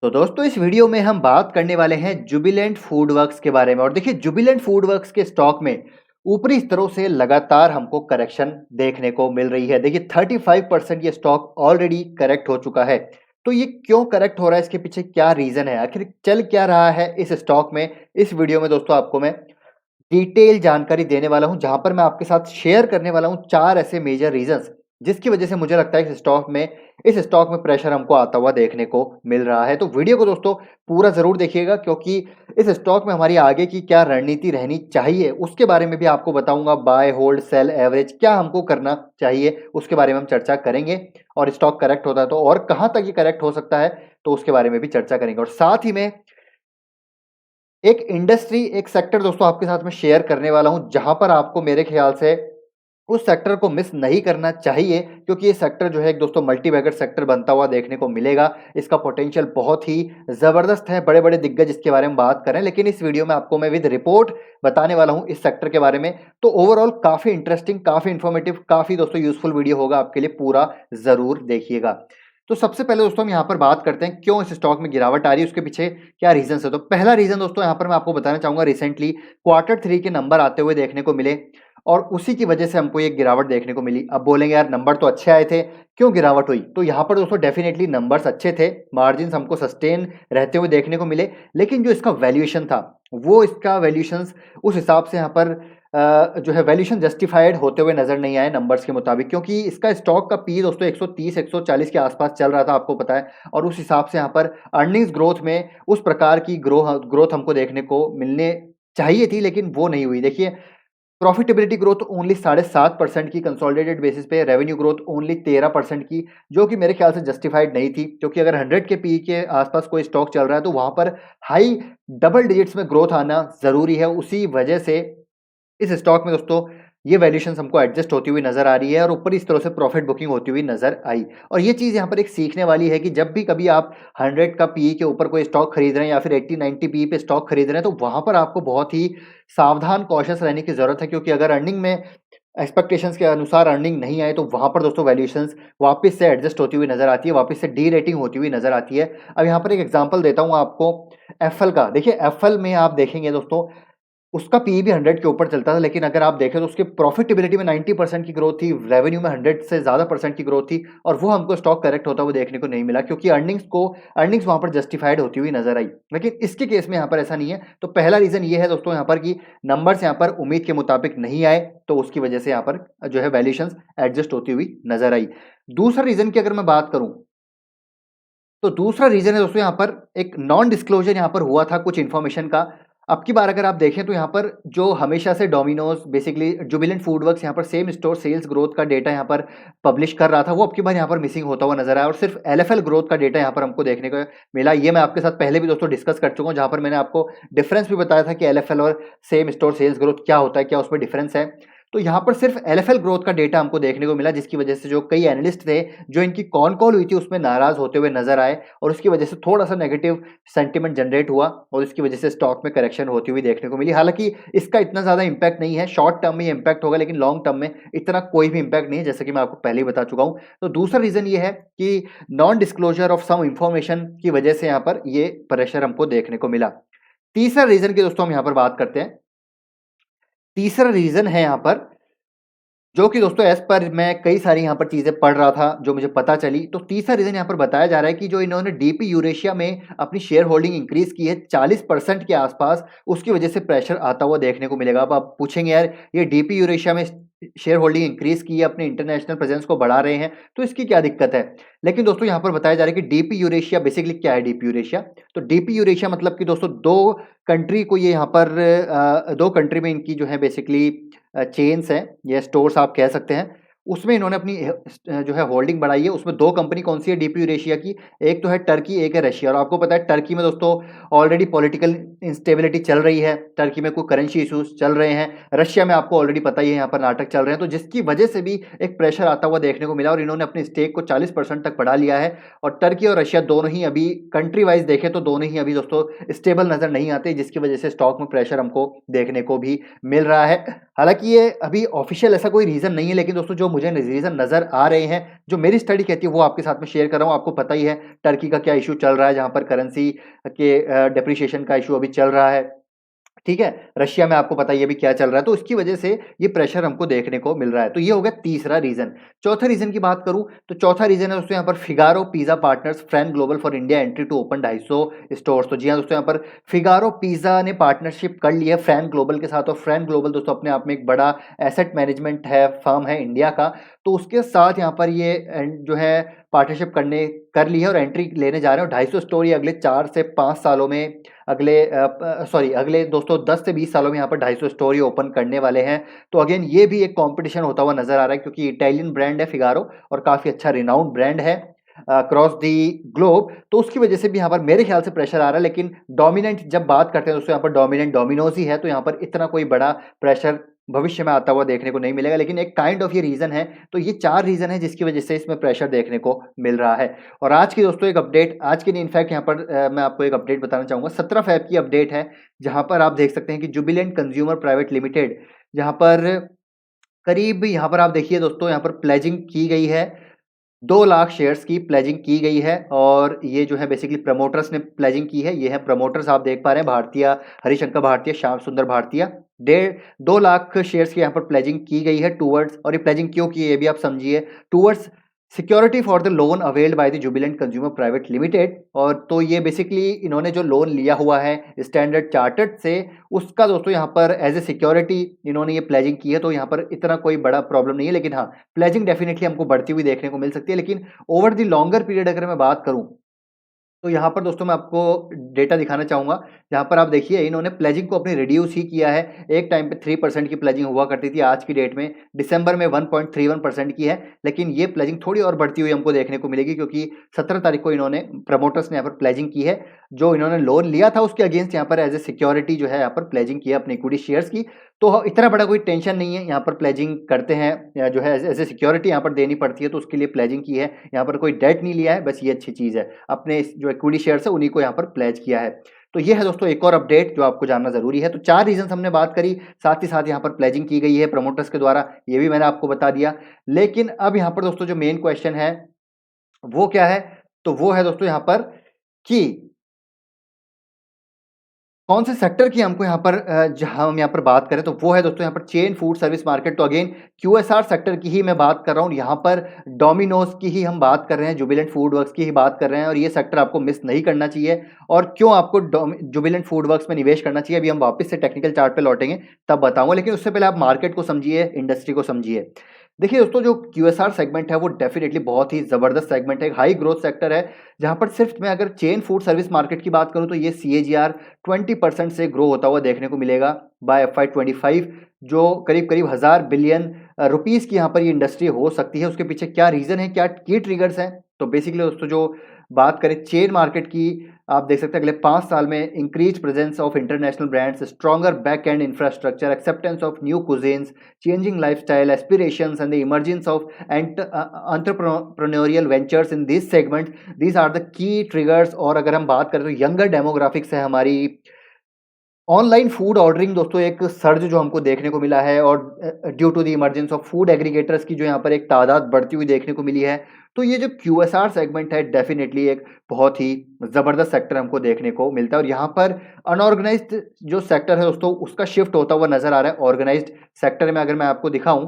तो दोस्तों इस वीडियो में हम बात करने वाले हैं जुबिलेंट फूड वर्क्स के बारे में। और देखिए जुबिलेंट फूड वर्क्स के स्टॉक में ऊपरी स्तरों से लगातार हमको करेक्शन देखने को मिल रही है। देखिए 35% ये स्टॉक ऑलरेडी करेक्ट हो चुका है। तो ये क्यों करेक्ट हो रहा है, इसके पीछे क्या रीजन है, आखिर चल क्या रहा है इस स्टॉक में, इस वीडियो में दोस्तों आपको मैं डिटेल जानकारी देने वाला हूं, जहां पर मैं आपके साथ शेयर करने वाला हूं 4 ऐसे मेजर रीजंस जिसकी वजह से मुझे लगता है इस स्टॉक में प्रेशर हमको आता हुआ देखने को मिल रहा है। तो वीडियो को दोस्तों पूरा जरूर देखिएगा, क्योंकि इस स्टॉक में हमारी आगे की क्या रणनीति रहनी चाहिए उसके बारे में भी आपको बताऊंगा। बाय, होल्ड, सेल, एवरेज क्या हमको करना चाहिए उसके बारे में हम चर्चा करेंगे। और स्टॉक करेक्ट होता है तो और कहां तक ये करेक्ट हो सकता है तो उसके बारे में भी चर्चा करेंगे। और साथ ही में एक इंडस्ट्री, एक सेक्टर दोस्तों आपके साथ में शेयर करने वाला हूं, जहां पर आपको मेरे ख्याल से उस सेक्टर को मिस नहीं करना चाहिए, क्योंकि ये सेक्टर जो है एक दोस्तों मल्टी बैगर सेक्टर बनता हुआ देखने को मिलेगा। इसका पोटेंशियल बहुत ही जबरदस्त है, बड़े बड़े दिग्गज इसके बारे में बात करें, लेकिन इस वीडियो में आपको मैं विद रिपोर्ट बताने वाला हूं इस सेक्टर के बारे में। तो ओवरऑल काफी इंटरेस्टिंग, काफी इंफॉर्मेटिव, काफी दोस्तों यूजफुल वीडियो होगा आपके लिए, पूरा जरूर देखिएगा। तो सबसे पहले दोस्तों हम यहाँ पर बात करते हैं क्यों इस स्टॉक में गिरावट आ रही है, उसके पीछे क्या रीजन है। तो पहला रीजन दोस्तों यहाँ पर मैं आपको बताना चाहूंगा, रिसेंटली क्वार्टर 3 के नंबर आते हुए देखने को मिले और उसी की वजह से हमको ये गिरावट देखने को मिली। अब बोलेंगे यार नंबर तो अच्छे आए थे, क्यों गिरावट हुई? तो यहाँ पर दोस्तों डेफिनेटली नंबर्स अच्छे थे, मार्जिन हमको सस्टेन रहते हुए देखने को मिले, लेकिन जो इसका वैल्यूएशन था वो इसका वैल्यूएशन उस हिसाब से यहाँ पर जो है वैल्यूएशन जस्टिफाइड होते हुए नजर नहीं आए नंबर्स के मुताबिक, क्योंकि इसका स्टॉक का पी दोस्तों 130 140 के आसपास चल रहा था, आपको पता है। और उस हिसाब से यहाँ पर अर्निंग्स ग्रोथ में उस प्रकार की ग्रोथ हमको देखने को मिलने चाहिए थी, लेकिन वो नहीं हुई। देखिए प्रॉफिटेबिलिटी ग्रोथ ओनली 7.5% की, कंसोलिडेटेड बेसिस पे रेवेन्यू ग्रोथ ओनली 13% की, जो कि मेरे ख्याल से जस्टिफाइड नहीं थी, क्योंकि अगर 100 के पी के आसपास कोई स्टॉक चल रहा है तो वहां पर हाई डबल डिजिट्स में ग्रोथ आना जरूरी है। उसी वजह से इस स्टॉक में दोस्तों ये वैल्यूएशन हमको एडजस्ट होती हुई नजर आ रही है और ऊपर इस तरह से प्रॉफिट बुकिंग होती हुई नजर आई। और ये चीज यहाँ पर एक सीखने वाली है कि जब भी कभी आप 100 का पीई के ऊपर कोई स्टॉक खरीद रहे हैं या फिर 80-90 पीई पे स्टॉक खरीद रहे हैं, तो वहां पर आपको बहुत ही सावधान, कॉशियस रहने की जरूरत है, क्योंकि अगर अर्निंग में एक्सपेक्टेशंस के अनुसार अर्निंग नहीं आए तो वहां पर दोस्तों वैल्यूएशंस वापस से एडजस्ट होती हुई नजर आती है, वापस से डी रेटिंग होती हुई नजर आती है। अब यहाँ पर एक एग्जांपल देता हूँ आपको एफएल का। देखिए एफएल में आप देखेंगे दोस्तों उसका पीई भी 100 के ऊपर चलता था, लेकिन अगर आप देखें तो उसके प्रॉफिटेबिलिटी में 90% की ग्रोथ थी, रेवेन्यू में 100 से ज्यादा परसेंट की ग्रोथ थी, और वो हमको स्टॉक करेक्ट होता हुआ देखने को नहीं मिला, क्योंकि अर्निंग्स वहां पर जस्टिफाइड होती हुई नजर आई। लेकिन इसके केस में यहाँ पर ऐसा नहीं है। तो पहला रीजन ये है दोस्तों यहाँ पर कि नंबर्स यहाँ पर उम्मीद के मुताबिक नहीं आए, तो उसकी वजह से यहाँ पर जो है वैल्यूएशंस एडजस्ट होती हुई नजर आई। दूसरा रीजन की अगर मैं बात करूं तो दूसरा रीजन है दोस्तों यहाँ पर एक नॉन डिस्क्लोजर यहाँ पर हुआ था कुछ इन्फॉर्मेशन का। अब की बार अगर आप देखें तो यहाँ पर जो हमेशा से Domino's, basically Jubilant food works यहाँ पर सेम स्टोर सेल्स ग्रोथ का डेटा यहाँ पर पब्लिश कर रहा था, वो अब की बार यहाँ पर मिसिंग होता हुआ नजर आया और सिर्फ एलएफएल ग्रोथ का डेटा यहाँ पर हमको देखने को मिला। ये मैं आपके साथ पहले भी दोस्तों डिस्कस कर चुका हूँ, जहां पर मैंने आपको डिफरेंस भी बताया था कि एलएफएल और सेम स्टोर सेल्स ग्रोथ क्या होता है, क्या उसमें डिफरेंस है। तो यहाँ पर सिर्फ एलएफएल ग्रोथ का डेटा हमको देखने को मिला, जिसकी वजह से जो कई एनालिस्ट थे जो इनकी कॉन कॉल हुई थी उसमें नाराज होते हुए नजर आए, और उसकी वजह से थोड़ा सा नेगेटिव सेंटिमेंट जनरेट हुआ और इसकी वजह से स्टॉक में करेक्शन होती हुई देखने को मिली। हालांकि इसका इतना ज्यादा इंपैक्ट नहीं है, शॉर्ट टर्म में इंपैक्ट होगा, लेकिन लॉन्ग टर्म में इतना कोई भी इंपैक्ट नहीं है, जैसे कि मैं आपको पहले ही बता चुका हूं। तो दूसरा रीजन ये है कि non disclosure of some information की वजह से यहाँ पर ये प्रेशर हमको देखने को मिला। तीसरा रीजन की दोस्तों हम यहाँ पर बात करते हैं। तीसरा रीजन है यहाँ पर, जो कि दोस्तों एज पर मैं कई सारी यहाँ पर चीजें पढ़ रहा था जो मुझे पता चली। तो तीसरा रीजन यहाँ पर बताया जा रहा है कि जो इन्होंने डीपी यूरेशिया में अपनी शेयर होल्डिंग इंक्रीज की है 40% के आसपास, उसकी वजह से प्रेशर आता हुआ देखने को मिलेगा। अब आप पूछेंगे यार ये डीपी यूरेशिया में शेयर होल्डिंग इंक्रीज की है, अपने इंटरनेशनल प्रेजेंस को बढ़ा रहे हैं, तो इसकी क्या दिक्कत है? लेकिन दोस्तों यहाँ पर बताया जा रहा है कि डीपी यूरेशिया बेसिकली क्या है। डीपी यूरेशिया, तो डीपी यूरेशिया मतलब कि दोस्तों दो कंट्री में इनकी जो है बेसिकली चेन्स हैं या स्टोर्स आप कह सकते हैं, उसमें इन्होंने अपनी जो है होल्डिंग बढ़ाई है। उसमें दो कंपनी कौन सी है डीपी यूरेशिया की? एक तो है टर्की, एक है रशिया। और आपको पता है टर्की में दोस्तों ऑलरेडी पॉलिटिकल इंस्टेबिलिटी चल रही है, टर्की में कोई करेंसी इश्यूज चल रहे हैं, रशिया में आपको ऑलरेडी पता ही है यहाँ पर नाटक चल रहे हैं, तो जिसकी वजह से भी एक प्रेशर आता हुआ देखने को मिला और इन्होंने अपने स्टेक को 40% तक बढ़ा लिया है। और टर्की और रशिया दोनों ही अभी कंट्री वाइज देखें तो दोनों ही अभी दोस्तों स्टेबल नजर नहीं आते, जिसकी वजह से स्टॉक में प्रेशर हमको देखने को भी मिल रहा है। हालांकि ये अभी ऑफिशियल ऐसा कोई रीजन नहीं है, लेकिन दोस्तों जो मुझे रीज़न नज़र आ रहे हैं। जो मेरी स्टडी कहती है वो आपके साथ में शेयर कर रहा हूँ। आपको पता ही है टर्की का क्या इश्यू चल रहा है, जहाँ पर करेंसी के डेप्रिसिएशन का इश्यू अभी चल रहा है। ठीक है? रशिया में आपको पता ही है अभी क्या चल रहा है, तो इसकी वजह से ये प्रेशर हमको देखने को मिल रहा है। तो ये हो गया तीसरा रीज़न। चौथा रीज़न की बात करूँ, तो चौथा रीज़न है दोस्तों यहाँ पर Figaro pizza partners FranGlobal for India entry to open 250 stores. तो जी हाँ दोस्तों, यहाँ पर फिगारो पिज़्ज़ा ने पार्टनरशिप कर ली है फ्रैन ग्लोबल के साथ, और फ्रैन ग्लोबल दोस्तों अपने आप में एक बड़ा एसेट मैनेजमेंट है, फर्म है इंडिया का। तो उसके साथ यहाँ पर ये जो है पार्टनरशिप करने कर ली है और एंट्री लेने जा रहे हैं। 250 स्टोर ये अगले 4 से 5 सालों में, अगले दोस्तों 10 से 20 सालों में यहाँ पर 250 स्टोर ये ओपन करने वाले हैं। तो अगेन ये भी एक कंपटीशन होता हुआ नजर आ रहा है, क्योंकि इटालियन ब्रांड है फिगारो और काफ़ी अच्छा रिनाउंड ब्रांड है क्रॉस दी ग्लोब। तो उसकी वजह से भी यहाँ पर मेरे ख्याल से प्रेशर आ रहा है। लेकिन डोमिनेंट जब बात करते हैं दोस्तों, यहाँ पर डोमिनेंट डोमिनोज ही है, तो यहाँ पर इतना कोई बड़ा प्रेशर भविष्य में आता हुआ देखने को नहीं मिलेगा। लेकिन एक काइंड ऑफ ये रीज़न है। तो ये 4 रीज़न है जिसकी वजह से इसमें प्रेशर देखने को मिल रहा है। और आज की दोस्तों एक अपडेट, आज की नहीं, इनफैक्ट यहाँ पर मैं आपको एक अपडेट बताना चाहूँगा। 17 फ़ेब की अपडेट है, जहाँ पर आप देख सकते हैं कि जुबिलेंट कंज्यूमर प्राइवेट लिमिटेड, जहाँ पर करीब, यहाँ पर आप देखिए दोस्तों, यहाँ पर प्लेजिंग की गई है, 2 लाख शेयर्स की प्लेजिंग की गई है। और ये जो है बेसिकली प्रमोटर्स ने प्लेजिंग की है। ये है प्रमोटर्स, आप देख पा रहे हैं, भारतीय हरिशंकर भारतीय, श्याम सुंदर भारतीय। 2 लाख शेयर्स की यहाँ पर प्लेजिंग की गई है टूवर्ड्स, और ये प्लेजिंग क्यों की है ये भी आप समझिए, towards security for the loan availed by the Jubilant consumer private limited. और तो ये बेसिकली इन्होंने जो लोन लिया हुआ है स्टैंडर्ड चार्टर्ड से, उसका दोस्तों यहाँ पर एज ए सिक्योरिटी इन्होंने ये प्लेजिंग की है। तो यहाँ पर इतना कोई बड़ा प्रॉब्लम नहीं है, लेकिन हाँ, प्लेजिंग डेफिनेटली हमको बढ़ती हुई देखने को मिल सकती है। लेकिन ओवर द लॉन्गर पीरियड अगर मैं बात करूँ, तो यहाँ पर दोस्तों मैं आपको डेटा दिखाना चाहूँगा, जहाँ पर आप देखिए इन्होंने प्लेजिंग को अपनी रिड्यूस ही किया है। एक टाइम पे 3% की प्लेजिंग हुआ करती थी, आज की डेट में दिसंबर में 1.31% की है। लेकिन ये प्लेजिंग थोड़ी और बढ़ती हुई हमको देखने को मिलेगी, क्योंकि 17 तारीख को इन्होंने, प्रमोटर्स ने यहाँ पर प्लेजिंग की है। जो इन्होंने लोन लिया था उसके अगेंस्ट यहाँ पर एज ए सिक्योरिटी जो है यहाँ पर प्लेजिंग किया अपनी इक्विटी शेयर्स की। तो इतना बड़ा कोई टेंशन नहीं है, यहाँ पर प्लेजिंग करते हैं या जो है एज ए सिक्योरिटी यहाँ पर देनी पड़ती है, तो उसके लिए प्लेजिंग की है। यहाँ पर कोई डेट नहीं लिया है, बस ये अच्छी चीज़ है, अपने जो इक्विटी शेयर्स है उन्हीं को यहाँ पर प्लेज किया है। तो ये है दोस्तों एक और अपडेट जो आपको जानना जरूरी है। तो 4 रीजन हमने बात करी, साथ ही साथ यहाँ पर प्लेजिंग की गई है प्रमोटर्स के द्वारा, ये भी मैंने आपको बता दिया। लेकिन अब यहाँ पर दोस्तों जो मेन क्वेश्चन है वो क्या है, तो वो है दोस्तों यहाँ पर कि कौन से सेक्टर की हमको यहाँ पर जहाँ हम यहाँ पर बात करें, तो वो है दोस्तों यहाँ पर चेन फूड सर्विस मार्केट। तो अगेन क्यूएसआर सेक्टर की ही मैं बात कर रहा हूँ, यहाँ पर डोमिनोज की ही हम बात कर रहे हैं, जुबिलेंट फूड वर्क्स की ही बात कर रहे हैं, और ये सेक्टर आपको मिस नहीं करना चाहिए। और क्यों आपको जुबिलेंट फूड वर्क्स में निवेश करना चाहिए, अभी हम वापस से टेक्निकल चार्ट पे लौटेंगे तब बताऊंगा। लेकिन उससे पहले आप मार्केट को समझिए, इंडस्ट्री को समझिए। देखिए दोस्तों, जो क्यूएसआर सेगमेंट है वो डेफिनेटली बहुत ही जबरदस्त सेगमेंट है, हाई ग्रोथ सेक्टर है, जहां पर सिर्फ मैं अगर चेन फूड सर्विस मार्केट की बात करूं तो ये CAGR 20% से ग्रो होता हुआ देखने को मिलेगा बाय FY25, जो करीब करीब 1000 बिलियन रुपीस की यहाँ पर ये इंडस्ट्री हो सकती है। उसके पीछे क्या रीजन है, क्या की ट्रिगर्स हैं, तो बेसिकली दोस्तों जो बात करें चेन मार्केट की, आप देख सकते हैं अगले 5 साल में increase presence of international brands, stronger back and infrastructure, acceptance of new cuisines, changing lifestyle aspirations and the emergence of entrepreneurial ventures in these segments, these are the key triggers। और अगर हम बात करें तो यंगर डेमोग्राफिक्स है हमारी, online food ordering दोस्तों एक सर्ज जो हमको देखने को मिला है, और due to the emergence of food aggregators की जो यहाँ पर एक तादाद बढ़ती हुई देखने को मिली है। तो ये जो क्यूएसआर सेगमेंट है डेफिनेटली एक बहुत ही ज़बरदस्त सेक्टर हमको देखने को मिलता है। और यहाँ पर अनऑर्गेनाइज्ड जो सेक्टर है दोस्तों उसका शिफ्ट होता हुआ नजर आ रहा है ऑर्गेनाइज्ड सेक्टर में। अगर मैं आपको दिखाऊं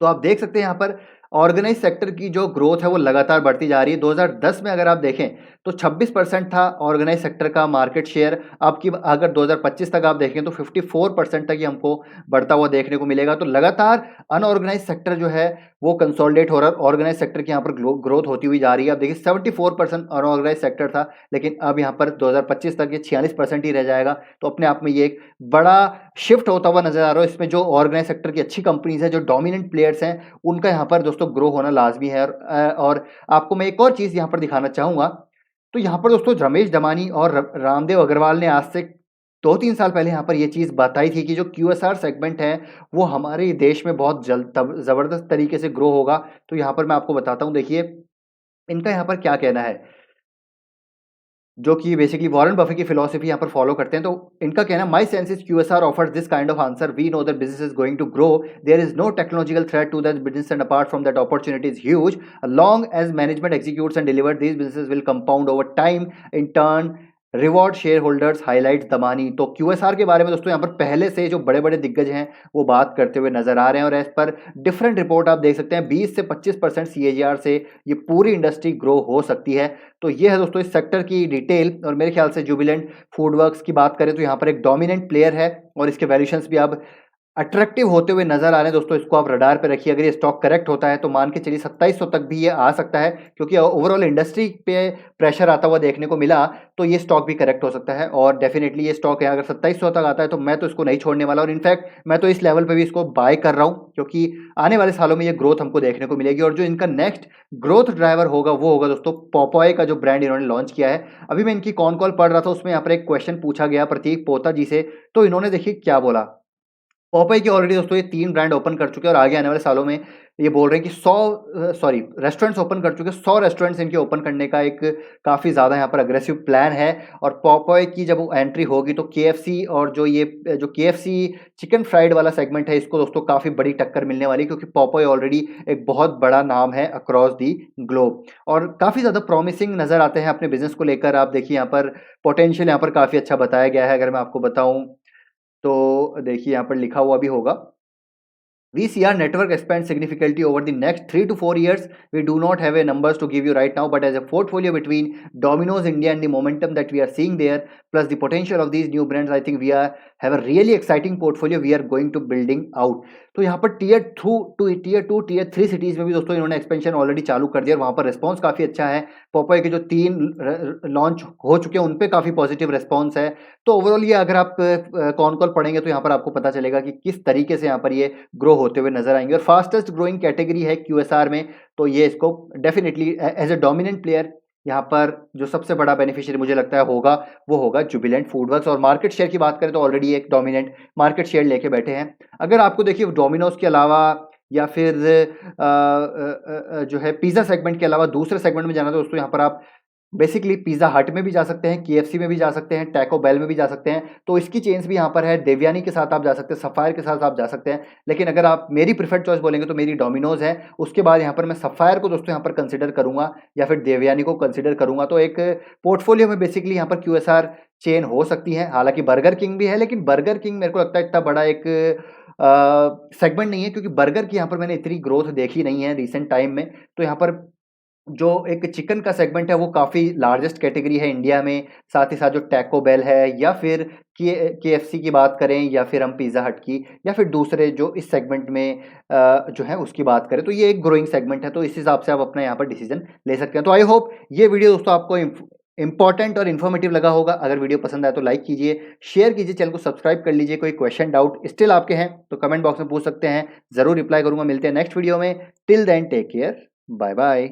तो आप देख सकते हैं यहाँ पर ऑर्गेनाइज सेक्टर की जो ग्रोथ है वो लगातार बढ़ती जा रही है। 2010 में अगर आप देखें तो 26% था ऑर्गेनाइज सेक्टर का मार्केट शेयर, आपकी अगर 2025 तक आप देखें तो 54% तक ही हमको बढ़ता हुआ देखने को मिलेगा। तो लगातार अनऑर्गेनाइज सेक्टर जो है वो कंसोलिडेट हो रहा है, ऑर्गेनाइज सेक्टर की यहाँ पर ग्रोथ होती हुई जा रही है। आप देखिए 74% अनऑर्गेनाइज सेक्टर था, लेकिन अब यहाँ पर 2025 तक ये 46% ही रह जाएगा। तो अपने आप में ये एक बड़ा शिफ्ट होता हुआ नजर आ रहा है। इसमें जो ऑर्गेनाइज सेक्टर की अच्छी कंपनीज है, जो डोमिनेंट प्लेयर्स हैं, उनका यहाँ पर दोस्तों ग्रो होना लाजमी है। और आपको मैं एक और चीज़ यहाँ पर दिखाना चाहूँगा, तो यहाँ पर दोस्तों रमेश दमानी और रामदेव अग्रवाल ने आज से 2-3 साल पहले यहाँ पर ये चीज़ बताई थी कि जो क्यूएसआर सेगमेंट है वो हमारे देश में बहुत जल्द ज़बरदस्त तरीके से ग्रो होगा। तो यहाँ पर मैं आपको बताता हूँ, देखिए इनका यहाँ पर क्या कहना है। जो कि बेसिकली वॉरेन बफे की फिलॉसफी यहाँ पर फॉलो करते हैं। तो इनका कहना है, my sense is QSR offers this kind of answer, we know that business is going to grow, there is no technological threat to that business and apart from that opportunity is huge, long as management executes and deliver, these businesses will compound over time, in turn reward share holders, highlights Damani. तो QSR के बारे में दोस्तों यहाँ पर पहले से जो बड़े बड़े दिग्गज हैं वो बात करते हुए नजर आ रहे हैं, और एज पर डिफरेंट रिपोर्ट आप देख सकते हैं 20 से 25% CAGR से ये पूरी इंडस्ट्री ग्रो हो सकती है। तो ये है दोस्तों इस सेक्टर की डिटेल, और मेरे ख्याल से जुबिलेंट फूडवर्क्स की बात करें तो यहाँ पर एक डोमिनेंट प्लेयर है, और इसके वैल्यूएशंस भी अब अट्रैक्टिव होते हुए नजर आ रहे हैं। दोस्तों इसको आप रडार पे रखिए, अगर ये स्टॉक करेक्ट होता है तो मान के चलिए 2700 तक भी ये आ सकता है, क्योंकि ओवरऑल इंडस्ट्री पे प्रेशर आता हुआ देखने को मिला, तो ये स्टॉक भी करेक्ट हो सकता है। और डेफिनेटली ये स्टॉक है, अगर 2700 तक आता है तो मैं तो इसको नहीं छोड़ने वाला, और इनफैक्ट मैं तो इस लेवल पे भी इसको बाय कर रहा हूँ, क्योंकि आने वाले सालों में ये ग्रोथ हमको देखने को मिलेगी। और जो इनका नेक्स्ट ग्रोथ ड्राइवर होगा वो होगा दोस्तों पॉपॉय का जो ब्रांड इन्होंने लॉन्च किया है। अभी मैं इनकी कॉन कॉल पढ़ रहा था, उसमें यहाँ पर एक क्वेश्चन पूछा गया प्रतीक पोता जी से, तो इन्होंने देखिए क्या बोला। पॉपय की ऑलरेडी दोस्तों ये 3 ब्रांड ओपन कर चुके हैं, और आगे आने वाले सालों में ये बोल रहे हैं कि 100 रेस्टोरेंट्स ओपन कर चुके हैं, 100 रेस्टोरेंट्स इनके ओपन करने का एक काफ़ी ज़्यादा यहाँ पर अग्रेसिव प्लान है। और पॉपय की जब वो एंट्री होगी तो KFC और जो KFC चिकन फ्राइड वाला सेगमेंट है, इसको दोस्तों काफ़ी बड़ी टक्कर मिलने वाली है, क्योंकि पॉपय ऑलरेडी एक बहुत बड़ा नाम है अक्रॉस दी ग्लोब, और काफ़ी ज़्यादा प्रॉमिसिंग नज़र आते हैं अपने बिजनेस को लेकर। आप देखिए यहाँ पर पोटेंशियल यहाँ पर काफ़ी अच्छा बताया गया है। अगर मैं आपको बताऊँ तो देखिए यहाँ पर लिखा हुआ भी होगा, we see our network expand significantly over the next 3 to 4 years. We do not have a numbers to give you right now, but as a portfolio between Domino's India and the momentum that we are seeing there, plus the potential of these new brands, I think we have a really exciting portfolio we are going to building out. तो यहाँ पर tier 3 cities में भी दोस्तों इन्होंने expansion already चालू कर दिया, और वहाँ पर रिस्पॉन्स काफ़ी अच्छा है। पॉपय के जो 3 लॉन्च हो चुके हैं उन पे काफ़ी पॉजिटिव रिस्पॉन्स है। तो ओवरऑल ये अगर आप कॉन कॉल पढ़ेंगे तो यहाँ पर आपको पता चलेगा कि किस तरीके से यहाँ पर ये ग्रो होते हुए नजर आएंगे, और फास्टेस्ट ग्रोइंग कैटेगरी है क्यूएसआर में, तो ये इसको definitely as a dominant player यहाँ पर जो सबसे बड़ा बेनिफिशियरी मुझे लगता है होगा वो होगा जुबिलेंट फूडवर्क्स। और मार्केट शेयर की बात करें तो ऑलरेडी एक डोमिनेंट मार्केट शेयर लेके बैठे हैं। अगर आपको देखिए डोमिनोज के अलावा या फिर जो है पिज़्ज़ा सेगमेंट के अलावा दूसरे सेगमेंट में जाना, तो दोस्तों यहाँ पर आप बेसिकली पिज़्ज़ा हट में भी जा सकते हैं, KFC में भी जा सकते हैं, टैको बेल में भी जा सकते हैं। तो इसकी चेन्स भी यहाँ पर है, देवयानी के साथ आप जा सकते हैं, सफ़ायर के साथ आप जा सकते हैं। लेकिन अगर आप मेरी प्रेफर्ड चॉइस बोलेंगे तो मेरी डोमिनोज है, उसके बाद यहाँ पर मैं सफ़ायर को दोस्तों यहाँ पर कंसिडर करूँगा, या फिर देवयानी को कंसिडर करूँगा। तो एक पोर्टफोलियो में बेसिकली यहाँ पर QSR चेन हो सकती है। हालांकि बर्गर किंग भी है, लेकिन बर्गर किंग मेरे को लगता है इतना बड़ा एक सेगमेंट नहीं है, क्योंकि बर्गर की यहाँ पर मैंने इतनी ग्रोथ देखी नहीं है रिसेंट टाइम में। तो यहाँ पर जो एक चिकन का सेगमेंट है वो काफ़ी लार्जेस्ट कैटेगरी है इंडिया में, साथ ही साथ जो टैको बेल है, या फिर KFC की बात करें, या फिर हम पिज़्ज़ा हट की, या फिर दूसरे जो इस सेगमेंट में जो है उसकी बात करें, तो ये एक ग्रोइंग सेगमेंट है। तो इस हिसाब से आप अपना यहाँ पर डिसीजन ले सकते हैं। तो आई होप ये वीडियो दोस्तों आपको इंपॉर्टेंट और इन्फॉर्मेटिव लगा होगा। अगर वीडियो पसंद आए तो लाइक कीजिए, शेयर कीजिए, चैनल को सब्सक्राइब कर लीजिए। कोई क्वेश्चन डाउट स्टिल आपके हैं तो कमेंट बॉक्स में पूछ सकते हैं, ज़रूर रिप्लाई करूंगा। मिलते हैं नेक्स्ट वीडियो में। Till then take care, bye bye.